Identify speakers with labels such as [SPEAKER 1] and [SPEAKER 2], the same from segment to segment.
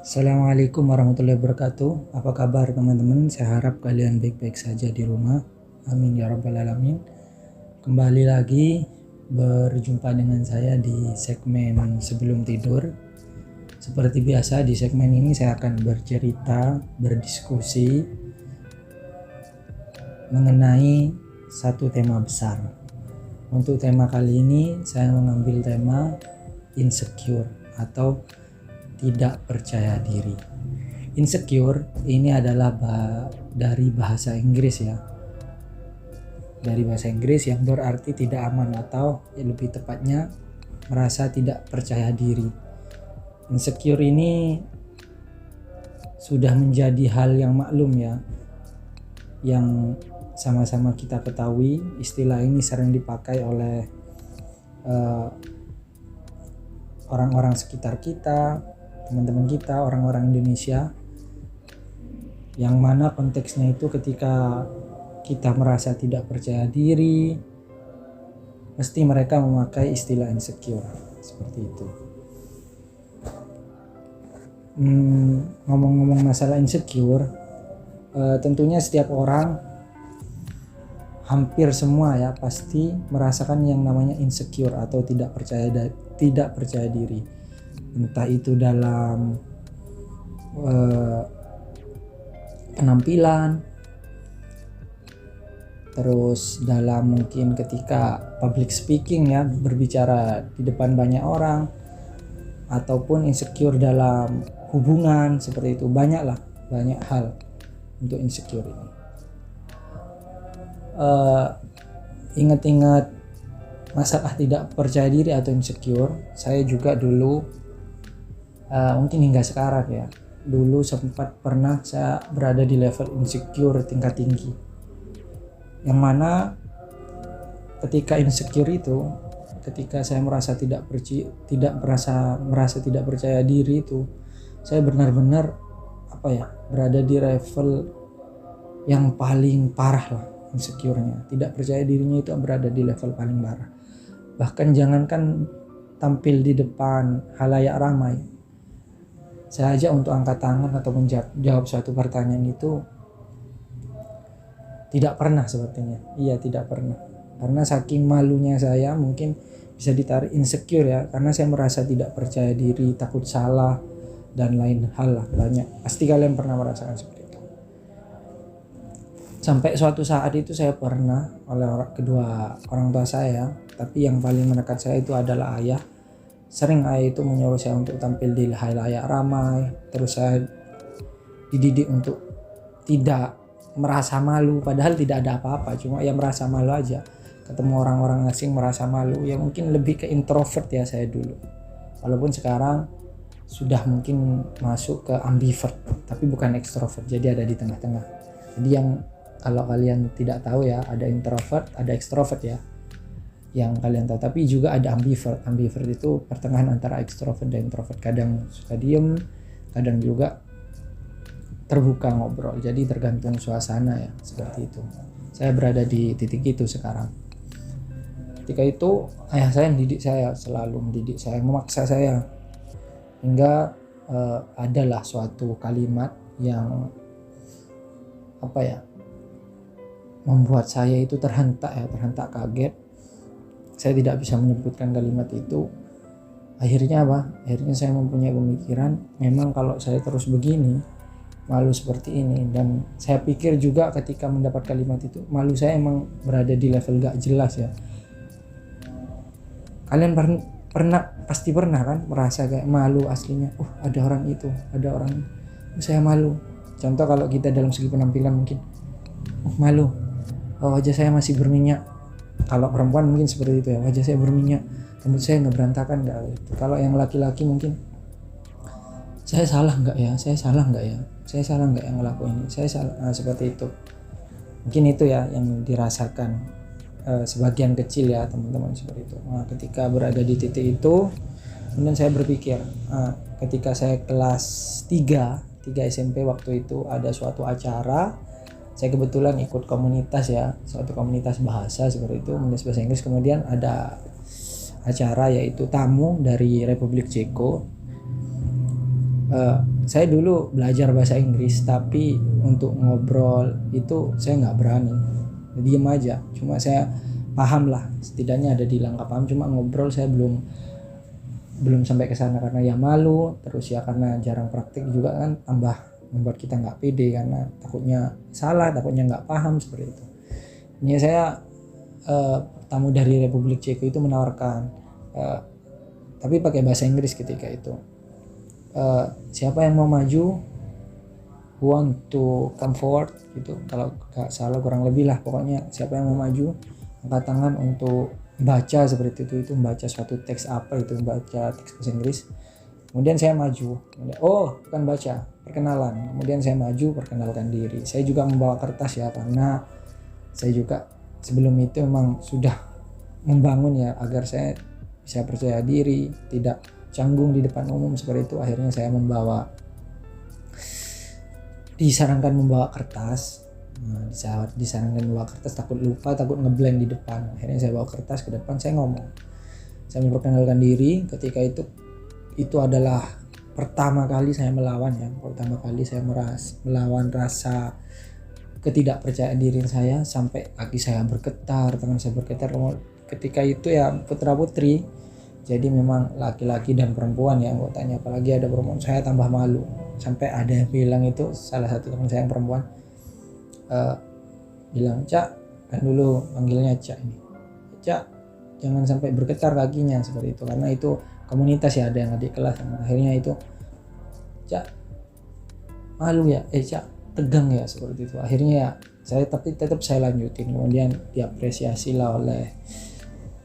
[SPEAKER 1] Assalamualaikum warahmatullahi wabarakatuh. Apa kabar teman-teman? Saya harap kalian baik-baik saja di rumah. Amin ya rabbal alamin. Kembali lagi berjumpa dengan saya di segmen sebelum tidur. Seperti biasa di segmen ini saya akan bercerita, berdiskusi mengenai satu tema besar. Untuk tema kali ini saya mengambil tema insecure atau tidak percaya diri. Insecure ini adalah dari bahasa Inggris ya. Dari bahasa Inggris yang berarti tidak aman atau lebih tepatnya merasa tidak percaya diri. Insecure ini sudah menjadi hal yang maklum ya. Yang sama-sama kita ketahui, istilah ini sering dipakai oleh orang-orang sekitar kita, teman-teman kita, orang-orang Indonesia, yang mana konteksnya itu ketika kita merasa tidak percaya diri, mesti mereka memakai istilah insecure seperti itu. Ngomong-ngomong masalah insecure, tentunya setiap orang, hampir semua ya, pasti merasakan yang namanya insecure atau tidak percaya diri. Entah itu dalam penampilan, terus dalam mungkin ketika public speaking ya, berbicara di depan banyak orang, ataupun insecure dalam hubungan seperti itu. Banyak hal untuk insecure ini. Ingat-ingat masalah tidak percaya diri atau insecure, saya juga dulu mungkin hingga sekarang ya, dulu sempat pernah saya berada di level insecure tingkat tinggi, yang mana ketika insecure itu, ketika saya merasa merasa tidak percaya diri itu, saya benar-benar berada di level yang paling parah lah. Insecure-nya, tidak percaya dirinya itu berada di level paling parah. Bahkan jangankan tampil di depan halayak ramai, saya ajak untuk angkat tangan atau menjawab suatu pertanyaan itu tidak pernah sepertinya. Iya, tidak pernah. Karena saking malunya saya, mungkin bisa ditarik insecure ya, karena saya merasa tidak percaya diri, takut salah dan lain hal lah, banyak. Pasti kalian pernah merasakan seperti itu. Sampai suatu saat itu saya pernah oleh kedua orang tua saya, tapi yang paling mendekat saya itu adalah ayah. Sering ayah itu menyuruh saya untuk tampil di halayak ramai, terus saya dididik untuk tidak merasa malu, padahal tidak ada apa-apa, cuma ya merasa malu aja. Ketemu orang-orang asing merasa malu, ya mungkin lebih ke introvert ya saya dulu. Walaupun sekarang sudah mungkin masuk ke ambivert, tapi bukan extrovert, jadi ada di tengah-tengah. Jadi yang kalau kalian tidak tahu ya, ada introvert, ada extrovert ya, yang kalian tahu. Tapi juga ada ambivert. Ambivert itu pertengahan antara extrovert dan introvert. Kadang suka diem, kadang juga terbuka ngobrol. Jadi tergantung suasana ya, seperti itu. Saya berada di titik itu sekarang. Ketika itu ayah saya mendidik saya, selalu mendidik saya, memaksa saya, hingga adalah suatu kalimat yang membuat saya itu terhentak kaget. Saya tidak bisa menyebutkan kalimat itu. Akhirnya Akhirnya saya mempunyai pemikiran, memang kalau saya terus begini, malu seperti ini. Dan saya pikir juga ketika mendapat kalimat itu, malu saya emang berada di level gak jelas ya. Kalian pasti pernah kan merasa kayak malu aslinya. Ada orang itu, ada orang saya malu. Contoh kalau kita dalam segi penampilan mungkin malu, wajah saya masih berminyak. Kalau perempuan mungkin seperti itu ya, wajah saya berminyak, rambut saya nggak berantakan nggak gitu. Kalau yang laki-laki mungkin saya salah nggak ya yang ngelakuin ini, saya salah, seperti itu. Mungkin itu ya yang dirasakan sebagian kecil ya teman-teman, seperti itu. Nah, ketika berada di titik itu, kemudian saya berpikir, ketika saya kelas 3 SMP waktu itu, ada suatu acara. Saya kebetulan ikut komunitas ya, suatu komunitas bahasa seperti itu, komunitas bahasa Inggris. Kemudian ada acara yaitu tamu dari Republik Ceko Saya dulu belajar bahasa Inggris, tapi untuk ngobrol itu saya nggak berani, diem aja. Cuma saya paham lah, setidaknya ada di langkah paham. Cuma ngobrol saya belum sampai ke sana karena ya malu, terus ya karena jarang praktik juga kan, tambah membuat kita nggak pede karena takutnya salah, takutnya nggak paham seperti itu. Ini saya tamu dari Republik Ceko itu menawarkan, tapi pakai bahasa Inggris ketika itu. Siapa yang mau maju, who want to come forward gitu, kalau nggak salah kurang lebih lah, pokoknya siapa yang mau maju angkat tangan untuk baca seperti itu membaca suatu teks apa itu, baca teks bahasa Inggris. Kemudian saya maju, oh bukan baca, perkenalan. Kemudian saya maju perkenalkan diri. Saya juga membawa kertas ya, karena saya juga sebelum itu memang sudah membangun ya agar saya bisa percaya diri, tidak canggung di depan umum seperti itu. Akhirnya saya disarankan membawa kertas. Disarankan membawa kertas, takut lupa, takut ngeblank di depan. Akhirnya saya bawa kertas ke depan, saya ngomong, saya memperkenalkan diri. Ketika itu adalah pertama kali saya melawan ya, pertama kali saya melawan rasa ketidakpercayaan diri saya, sampai kaki saya bergetar, tangan saya bergetar. Ketika itu ya putra putri, jadi memang laki-laki dan perempuan ya anggotanya, apalagi ada perempuan, saya tambah malu. Sampai ada yang bilang, itu salah satu teman saya yang perempuan bilang, Cak, kan dulu panggilnya Cak ini, Cak jangan sampai bergetar kakinya seperti itu, karena itu komunitas ya, ada yang adik kelas. Akhirnya itu, Cak malu ya, Cak tegang ya, seperti itu. Akhirnya ya saya tetap saya lanjutin. Kemudian diapresiasi lah oleh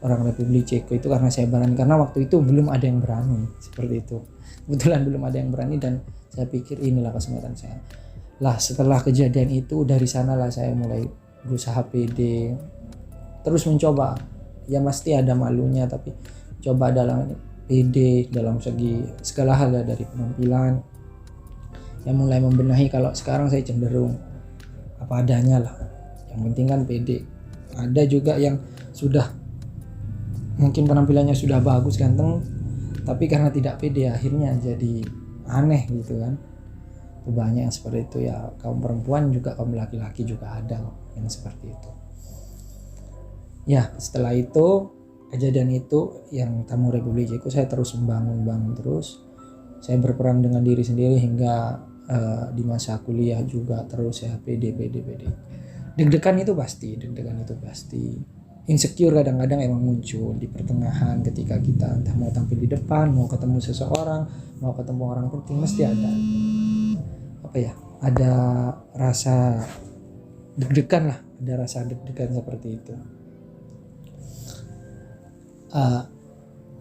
[SPEAKER 1] orang Republik Ceko itu karena saya berani, karena waktu itu belum ada yang berani seperti itu. Kebetulan belum ada yang berani, dan saya pikir inilah kesempatan saya. Lah setelah kejadian itu, dari sanalah saya mulai berusaha pede, terus mencoba. Ya pasti ada malunya, tapi coba dalam pede dalam segi segala hal ya, dari penampilan. Yang mulai membenahi, kalau sekarang saya cenderung apa adanya lah. Yang penting kan pede. Ada juga yang sudah mungkin penampilannya sudah bagus, ganteng, tapi karena tidak pede akhirnya jadi aneh gitu kan. Itu banyak yang seperti itu ya, kaum perempuan juga, kaum laki-laki juga ada yang seperti itu. Ya setelah itu, kejadian itu yang tamu Republik Ceko, saya terus membangun terus. Saya berperang dengan diri sendiri hingga di masa kuliah juga terus ya pede. Deg-degan itu pasti. Insecure kadang-kadang emang muncul di pertengahan, ketika kita entah mau tampil di depan, mau ketemu seseorang, mau ketemu orang penting, mesti ada rasa deg-degan lah, ada rasa deg-degan seperti itu.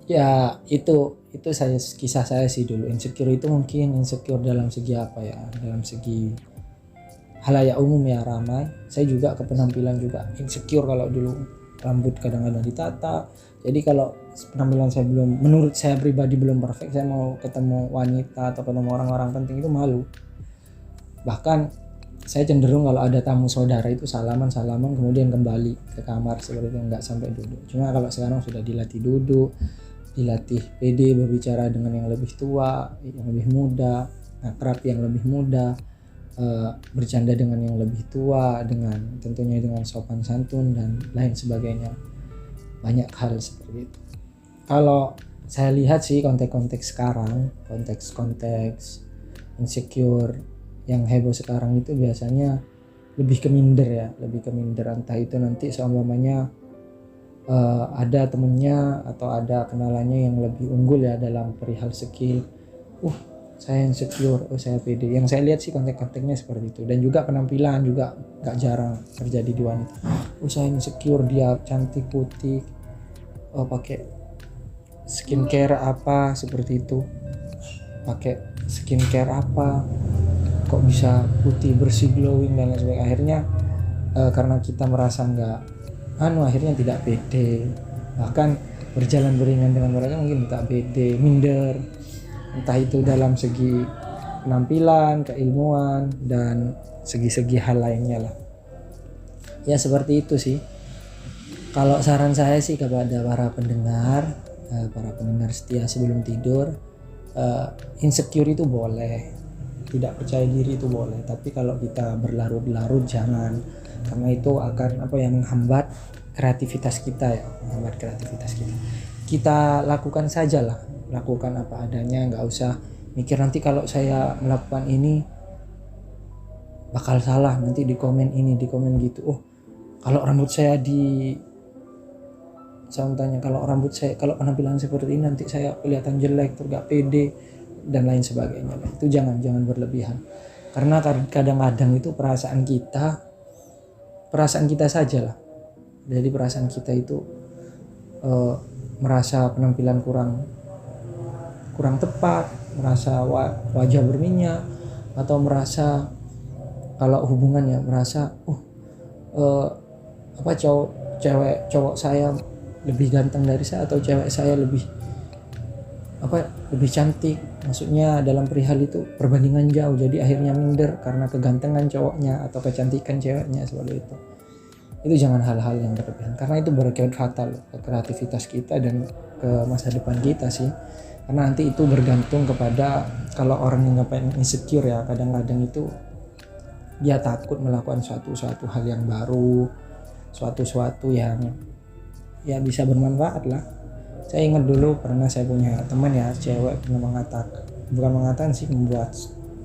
[SPEAKER 1] Ya itu kisah saya sih dulu. Insecure itu mungkin insecure dalam segi apa ya, dalam segi halayak umum ya, ramai. Saya juga ke penampilan juga insecure, kalau dulu rambut kadang-kadang ditata. Jadi kalau penampilan saya menurut saya pribadi belum perfect, saya mau ketemu wanita atau ketemu orang-orang penting itu malu. Bahkan saya cenderung kalau ada tamu saudara itu salaman kemudian kembali ke kamar seperti itu, nggak sampai duduk. Cuma kalau sekarang sudah dilatih duduk, dilatih pede berbicara dengan yang lebih tua, yang lebih muda, akrab yang lebih muda, bercanda dengan yang lebih tua, dengan tentunya dengan sopan santun dan lain sebagainya. Banyak hal seperti itu. Kalau saya lihat sih konteks sekarang, konteks insecure yang heboh sekarang itu biasanya lebih ke minder, entah itu nanti seumpamanya ada temennya atau ada kenalannya yang lebih unggul ya dalam perihal skill, saya insecure, saya pede. Yang saya lihat sih kontek-konteknya seperti itu. Dan juga penampilan juga gak jarang terjadi di wanita. Saya insecure, dia cantik putih, pakai skincare apa seperti itu, pakai skincare apa kok bisa putih bersih glowing dan lain sebagainya. Akhirnya karena kita merasa akhirnya tidak pede, bahkan berjalan beringan dengan mereka mungkin tak pede, minder, entah itu dalam segi penampilan, keilmuan, dan segi-segi hal lainnya lah. Ya seperti itu sih. Kalau saran saya sih kepada para pendengar setia sebelum tidur, insecure itu boleh, tidak percaya diri itu boleh, tapi kalau kita berlarut-larut jangan, karena itu akan menghambat kreativitas kita ya, menghambat kreativitas kita. Kita lakukan sajalah, lakukan apa adanya, nggak usah mikir nanti kalau saya melakukan ini bakal salah, nanti di komen ini, di komen gitu. Oh, kalau rambut saya contohnya kalau penampilan seperti ini nanti saya kelihatan jelek, terus gak pede dan lain sebagainya. Itu jangan berlebihan. Karena kadang-kadang itu perasaan kita saja lah. Jadi perasaan kita itu merasa penampilan kurang tepat, merasa wajah berminyak, atau merasa kalau hubungannya merasa cowok saya lebih ganteng dari saya, atau cewek saya lebih cantik. Maksudnya dalam perihal itu perbandingan jauh, jadi akhirnya minder karena kegantengan cowoknya atau kecantikan ceweknya, seperti itu. Itu jangan hal-hal yang berlebihan, karena itu berakibat fatal ke kreativitas kita dan ke masa depan kita sih. Karena nanti itu bergantung kepada, kalau orang yang insecure ya, kadang-kadang itu dia takut melakukan suatu hal yang baru, suatu yang ya bisa bermanfaat lah. Saya ingat dulu pernah saya punya teman ya, cewek, pernah mengatakan sih, membuat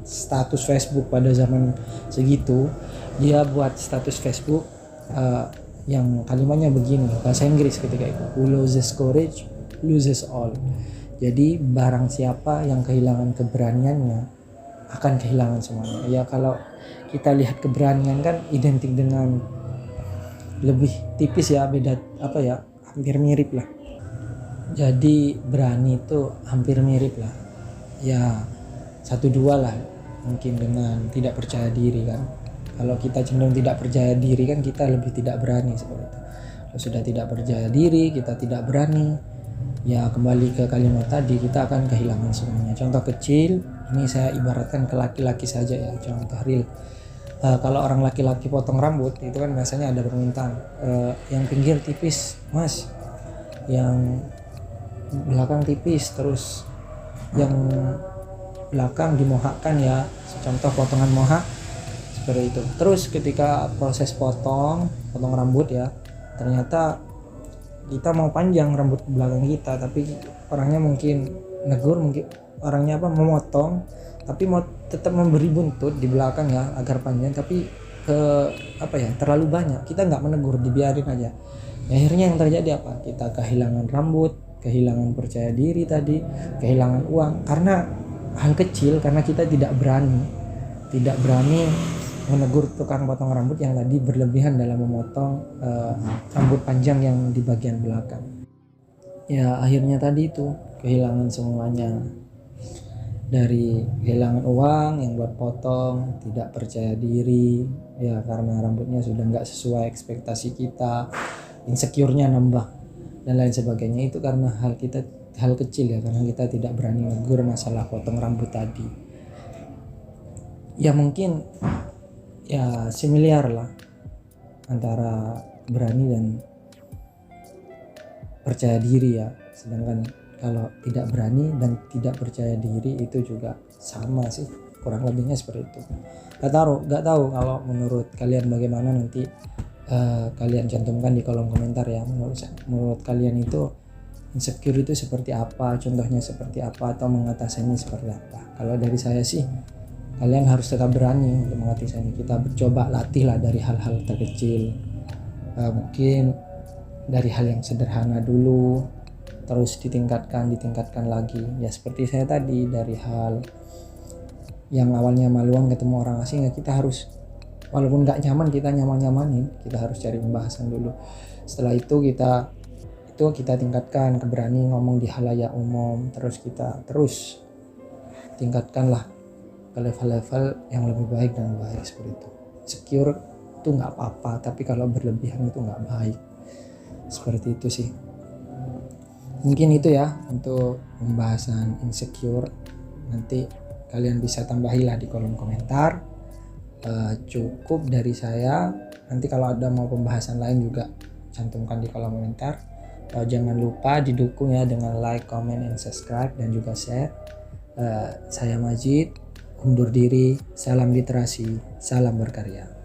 [SPEAKER 1] status Facebook pada zaman segitu. Dia buat status Facebook yang kalimatnya begini, bahasa Inggris ketika itu, who loses courage loses all. Jadi barang siapa yang kehilangan keberaniannya akan kehilangan semuanya. Ya kalau kita lihat keberanian kan identik dengan, lebih tipis ya, beda hampir mirip lah. Jadi berani itu hampir mirip lah ya, 1-2 lah mungkin dengan tidak percaya diri kan. Kalau kita cenderung tidak percaya diri kan kita lebih tidak berani, seperti itu. Kalau sudah tidak percaya diri, kita tidak berani, ya kembali ke kalimat tadi, kita akan kehilangan semuanya. Contoh kecil ini saya ibaratkan ke laki-laki saja ya, contoh real. Kalau orang laki-laki potong rambut itu kan biasanya ada permintaan, yang pinggir tipis mas, yang belakang tipis, terus yang belakang dimohakkan ya, contoh potongan mohak seperti itu. Terus ketika proses potong rambut ya, ternyata kita mau panjang rambut belakang kita, tapi orangnya mungkin negur, mungkin orangnya memotong, tapi mau tetap memberi buntut di belakang ya agar panjang, tapi terlalu banyak. Kita nggak menegur, dibiarin aja. Akhirnya yang terjadi apa? Kita kehilangan rambut, kehilangan percaya diri tadi, kehilangan uang karena hal kecil, karena kita tidak berani menegur tukang potong rambut yang tadi berlebihan dalam memotong rambut panjang yang di bagian belakang. Ya akhirnya tadi itu kehilangan semuanya. Dari kehilangan uang yang buat potong, tidak percaya diri ya karena rambutnya sudah nggak sesuai ekspektasi kita, insecure-nya nambah dan lain sebagainya. Itu karena hal kecil ya, karena kita tidak berani negur masalah potong rambut tadi. Ya mungkin ya similar lah antara berani dan percaya diri ya. Sedangkan kalau tidak berani dan tidak percaya diri itu juga sama sih, kurang lebihnya seperti itu. Gak tahu kalau menurut kalian bagaimana, nanti kalian cantumkan di kolom komentar ya. Menurut kalian itu insecure itu seperti apa, contohnya seperti apa, atau mengatasinya seperti apa. Kalau dari saya sih, kalian harus tetap berani untuk mengatasinya. Kita coba latihlah dari hal-hal terkecil, mungkin dari hal yang sederhana dulu, terus ditingkatkan lagi ya. Seperti saya tadi, dari hal yang awalnya maluan ketemu orang asing ya, kita harus, walaupun gak nyaman, kita nyamanin, kita harus cari pembahasan dulu. Setelah itu kita tingkatkan keberanian ngomong di halayak umum, terus kita tingkatkanlah ke level-level yang lebih baik dan baik, seperti itu. Secure itu gak apa-apa, tapi kalau berlebihan itu gak baik, seperti itu sih. Mungkin itu ya untuk pembahasan insecure. Nanti kalian bisa tambahilah di kolom komentar. Cukup dari saya. Nanti kalau ada mau pembahasan lain juga cantumkan di kolom komentar. Jangan lupa didukung ya dengan like, comment, and subscribe, dan juga share. Saya Majid, undur diri. Salam literasi, salam berkarya.